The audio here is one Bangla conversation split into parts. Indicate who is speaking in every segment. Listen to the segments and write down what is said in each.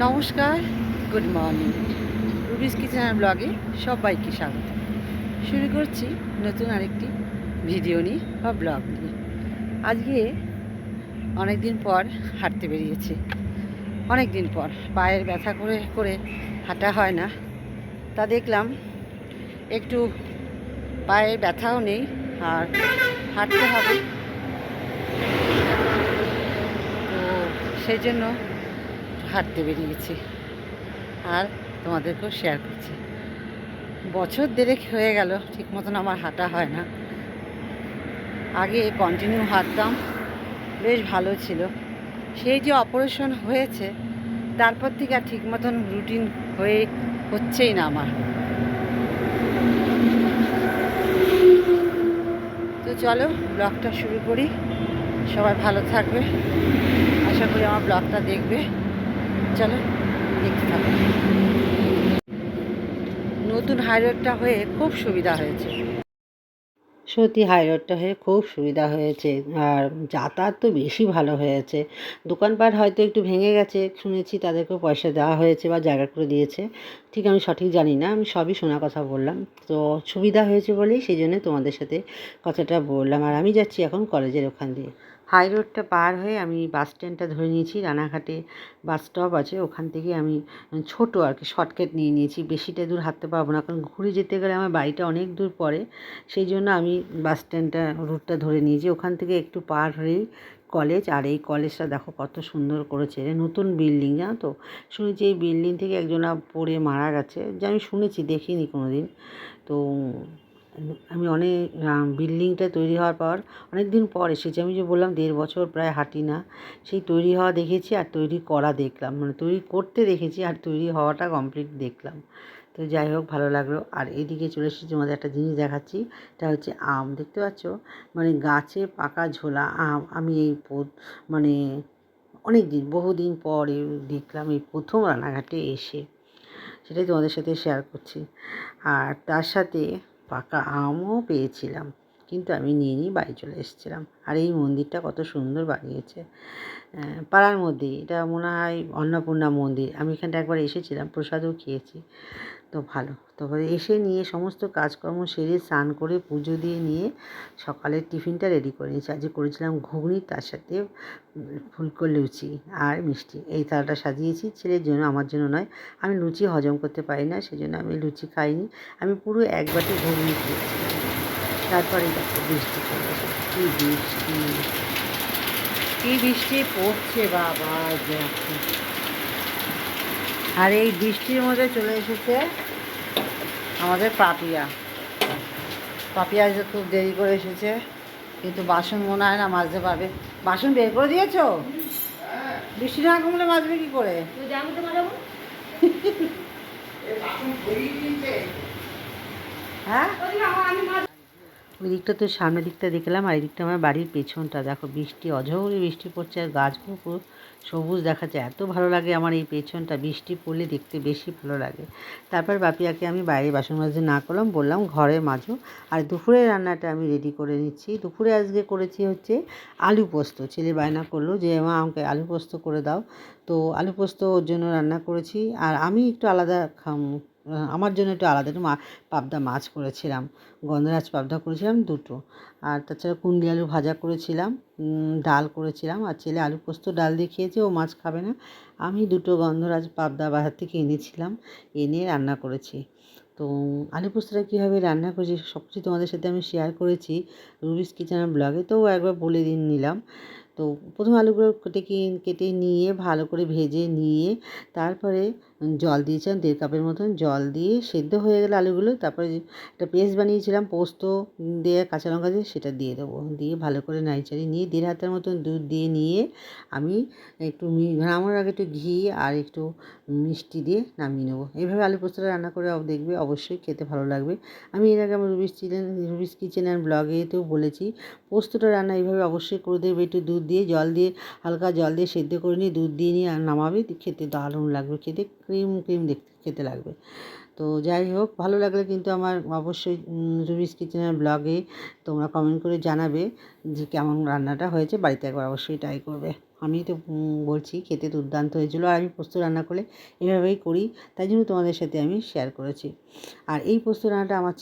Speaker 1: নমস্কার, গুড মর্নিং। রুবিস কিচেন ব্লগে সবাইকে স্বাগত। শুরু করছি নতুন আরেকটি ভিডিও নিয়ে বা ব্লগ নিয়ে। আজকে অনেক দিন পর হাঁটতে বেরিয়েছি। অনেক দিন পর পায়ের ব্যথা করে করে হাঁটা হয় না, তা দেখলাম একটু পায়ের ব্যথাও নেই আর হাঁটতে হবে, তো সেই জন্য হাঁটতে বেরিয়েছি আর তোমাদেরকেও শেয়ার করছি। বছর দেড়েক হয়ে গেল ঠিক মতন আমার হাঁটা হয় না। আগে কন্টিনিউ হাঁটতাম, বেশ ভালো ছিল। সেই যে অপারেশন হয়েছে তারপর থেকে আর ঠিক মতন রুটিন হয়ে হচ্ছেই না আমার। তো চলো ব্লগটা শুরু করি। সবাই ভালো থাকবে, আশা করি আমার ব্লগটা দেখবে। চলো দেখতে থাকো। নতুন হাইরোডটা হয়ে খুব সুবিধা হয়েছে, সত্যি হাইরোডটা হয়ে খুব সুবিধা হয়েছে। আর যাতায়াত তো বেশি ভালো হয়েছে। দোকানপাট হয়তো একটু ভেঙে গেছে শুনেছি, তাদেরকেও পয়সা দেওয়া হয়েছে বা জায়গা করে দিয়েছে, ঠিক আমি সঠিক জানি না, আমি সবই শোনা কথা বললাম। তো সুবিধা হয়েছে বলেই সেই জন্য তোমাদের সাথে কথাটা বললাম। আর আমি যাচ্ছি এখন কলেজের ওখান দিয়ে। হাই রোডটা পার হয়ে আমি বাস স্ট্যান্ডটা ধরে নিয়েছি। রানাঘাটে বাস স্টপ আছে, ওখান থেকে আমি ছোটো আর কি শর্টকাট নিয়ে নিয়েছি। বেশিটা দূর হাঁটতে পারবো না, কারণ ঘুরে যেতে গেলে আমার বাড়িটা অনেক দূর পড়ে। সেই জন্য আমি বাস স্ট্যান্ডটা রুটটা ধরে নিয়েছি। ওখান থেকে একটু পার হলেই কলেজ। আর এই কলেজটা দেখো কত সুন্দর করেছে, নতুন বিল্ডিং, জানো তো। শুনেছি এই বিল্ডিং থেকে একজনা পড়ে মারা গেছে, যে আমি শুনেছি, দেখিনি কোনো দিন। তো আমি অনেক বিল্ডিংটা তৈরি হওয়ার পর অনেক দিন পর এসেছি। আমি যে বললাম 1.5 বছর প্রায় হাঁটি না, সেই তৈরি হওয়া দেখেছি আর তৈরি করা দেখলাম, মানে তৈরি করতে দেখেছি আর তৈরি হওয়াটা কমপ্লিট দেখলাম। তো যাই হোক, ভালো লাগলো। আর এদিকে চলে এসেছি, তোমাদের একটা জিনিস দেখাচ্ছি। এটা হচ্ছে আম, দেখতে পাচ্ছ, মানে গাছে পাকা ঝোলা আম। আমি এই মানে অনেক দিন, বহুদিন পর দেখলাম, এই প্রথম রানাঘাটে এসে, সেটাই তোমাদের সাথে শেয়ার করছি। আর তার সাথে পাকা আমও পেয়েছিলাম, কিন্তু আমি নিয়ে নিয়ে বাড়ি চলে এসেছিলাম। আর এই মন্দিরটা কত সুন্দর বানিয়েছে, পাড়ার মধ্যেই। এটা মনে হয় অন্নপূর্ণা মন্দির। আমি এখানটা একবার এসেছিলাম, প্রসাদও খেয়েছি। তো ভালো। তারপরে এসে নিয়ে সমস্ত কাজকর্ম সেরে স্নান করে পুজো দিয়ে নিয়ে সকালের টিফিনটা রেডি করে নিয়েছি। আজকে করেছিলাম ঘুগনি, তার সাথে ফুলকো লুচি আর মিষ্টি। এই থালাটা সাজিয়েছি ছেলের জন্য, আমার জন্য নয়। আমি লুচি হজম করতে পারি না, সেই জন্য আমি লুচি খাইনি। আমি পুরো এক বাটি ঘুগনি খেয়েছিলাম। তারপরে দেখো বৃষ্টি চলে এসেছে। কী বৃষ্টি, কী বৃষ্টি পড়ছে বাবা। আর এই বৃষ্টির মধ্যে চলে এসেছে আমাদের পাপিয়া। পাপিয়া আজকে খুব দেরি করে এসেছে, কিন্তু বাসন মনে হয় না মাজতে পারবে। বাসন বের করে দিয়েছো? বৃষ্টি না কমলে মাজবে কি করে? হ্যাঁ, ওই দিকটা তো সামনের দিকটা দেখলাম, আর এই দিকটা আমার বাড়ির পেছনটা দেখো। বৃষ্টি, অঝোরে বৃষ্টি পড়ছে, আর গাছগুলো পুরো সবুজ দেখাচ্ছে। এত ভালো লাগে আমার এই পেছনটা, বৃষ্টি পড়লে দেখতে বেশি ভালো লাগে। তারপর বাপিয়াকে আমি বাইরে বাসন মাজতে না করলাম, বললাম ঘরে মাজো। আর দুপুরের রান্নাটা আমি রেডি করে নিচ্ছি। দুপুরে আজকে করেছি হচ্ছে আলু পোস্ত। ছেলে বায়না করলো যে মা আমাকে আলু পোস্ত করে দাও, তো আলু পোস্ত ওর জন্য রান্না করেছি। আর আমি একটু আলাদা আমার জন্য একটু আলাদা একটু পাবদা মাছ করেছিলাম, গন্ধরাজ পাবদা করেছিলাম দুটো। আর তাছাড়া কুন্দরি আলু ভাজা করেছিলাম, ডাল করেছিলাম। আর ছেলে আলু পোস্ত ডাল দিয়ে খেয়েছে, ও মাছ খাবে না। আমি দুটো গন্ধরাজ পাবদা বাজার থেকে এনেছিলাম, এনে রান্না করেছি। তো আলু পোস্তটা কীভাবে রান্না করেছি সব কিছু তোমাদের সাথে আমি শেয়ার করেছি রুবিস কিচেনের ব্লগে, তো একবার বলে নিলাম। তো প্রথমে আলুগুলো কেটে নিয়ে ভালো করে ভেজে নিয়ে তারপরে জল দিয়েছিলাম 1.5 কাপের মতন। জল দিয়ে সেদ্ধ হয়ে গেলে আলুগুলো, তারপরে একটা পেস্ট বানিয়েছিলাম পোস্ত দিয়ে, কাঁচা লঙ্কা দিয়ে, সেটা দিয়ে দেবো। দিয়ে ভালো করে নাড়িচাড়ি নিয়ে 1.5 হাতের মতন দুধ দিয়ে নিয়ে আমি একটু নামানোর আগে একটু ঘি আর একটু মিষ্টি দিয়ে নামিয়ে নেবো। এইভাবে আলু পোস্তটা রান্না করে দেখবে, অবশ্যই খেতে ভালো লাগবে। আমি এর আগে আমার রুবিস কিচেন অ্যান্ড ব্লগেতেও বলেছি, পোস্তটা রান্না এইভাবে অবশ্যই করে দেবে। একটু দুধ দিয়ে, জল দিয়ে, হালকা জল দিয়ে সেদ্ধ করে নিয়ে দুধ দিয়ে নিয়ে নামাবে, খেতে দারুণ লাগবে। খেতে ক্রিম ক্রিম দেখতে খেতে লাগবে। তো যাই হোক, ভালো লাগলে কিন্তু আমার অবশ্যই রুবিস কিচেনের ব্লগে তোমরা কমেন্ট করে জানাবে যে কেমন রান্নাটা হয়েছে। বাড়িতে একবার অবশ্যই ট্রাই করবে। আমি তো বলছি খেতে দুর্দান্ত হয়েছিল। আর আমি পোস্ত রান্না করলে এভাবেই করি, তাই জন্য তোমাদের সাথে আমি শেয়ার করেছি। আর এই পোস্ত রান্নাটা আমার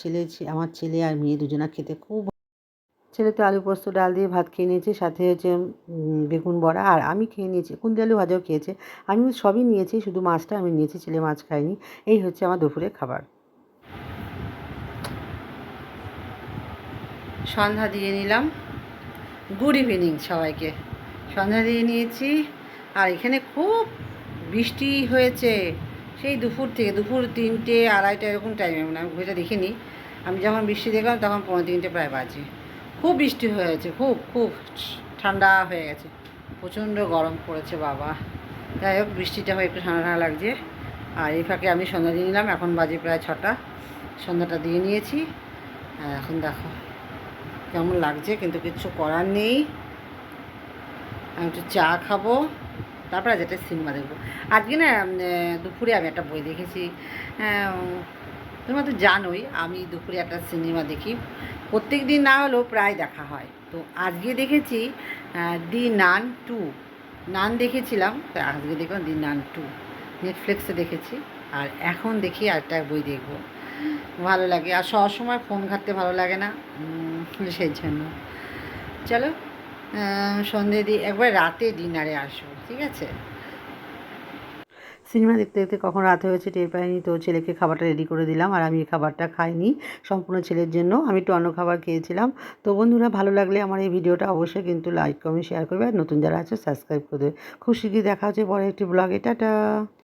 Speaker 1: ছেলে আর মেয়ে দুজনা খেতে খুব, ছেলে তো আলু পোস্ত ডাল দিয়ে ভাত খেয়ে নিয়েছে, সাথে হচ্ছে বেগুন বড়া, আর আমি খেয়ে নিয়েছি কুন্দরি আলু ভাজাও খেয়েছে। আমি সবই নিয়েছি, শুধু মাছটা আমি নিয়েছি, ছেলে মাছ খায়নি। এই হচ্ছে আমার দুপুরের খাবার। সন্ধ্যা দিয়ে নিলাম। গুড ইভিনিং সবাইকে। সন্ধ্যা দিয়ে নিয়েছি। আর এখানে খুব বৃষ্টি হয়েছে সেই দুপুর থেকে, দুপুর 3টে 2:30 এরকম টাইমে, মানে আমি ঘুরে দেখিনি। আমি যখন বৃষ্টি দেখলাম তখন 2:45 প্রায় বাজে। খুব বৃষ্টি হয়েছে, খুব খুব ঠান্ডা হয়ে গেছে, প্রচণ্ড গরম পড়েছে বাবা। যাই হোক, বৃষ্টিটা হয়ে একটু ঠান্ডা ঠান্ডা লাগছে। আর এই ফাঁকে আমি সন্ধ্যা দিয়ে নিলাম। এখন বাজে প্রায় 6টা। সন্ধ্যাটা দিয়ে নিয়েছি। আর এখন দেখো কেমন লাগছে, কিন্তু কিচ্ছু করার নেই। আমি একটু চা খাবো, তারপরে আজ একটা সিনেমা দেখবো। আজকে না দুপুরে আমি একটা বই দেখেছি। তোমরা তো জানোই আমি দুপুরে একটা সিনেমা দেখি, প্রত্যেক দিন না হলেও প্রায় দেখা হয়। তো আজকে দেখেছি দি নান 2। নান দেখেছিলাম, তো আজকে দেখলাম দি নান 2, নেটফ্লিক্সে দেখেছি। আর এখন দেখি আরেকটা বই দেখবো, ভালো লাগে। আর সবসময় ফোন ঘাঁটতে ভালো লাগে না, সেই জন্য। চলো, সন্ধে দিয়ে একবার রাতে ডিনারে আসবো, ঠিক আছে? সিনেমা দেখতে দেখতে কখন রাত হয়েছে টের পাইনি। তো ছেলেকে খাবারটা রেডি করে দিলাম, আর আমি এই খাবারটা খাইনি, সম্পূর্ণ ছেলের জন্য। আমি একটু অন্য খাবার খেয়েছিলাম। তো বন্ধুরা, ভালো লাগলে আমার এই ভিডিওটা অবশ্যই কিন্তু লাইক কমেন্ট শেয়ার করবে, আর নতুন যারা আছে সাবস্ক্রাইব করে দেবে। খুব শীঘ্রই দেখা হচ্ছে পরে একটি ব্লগে। টাটা।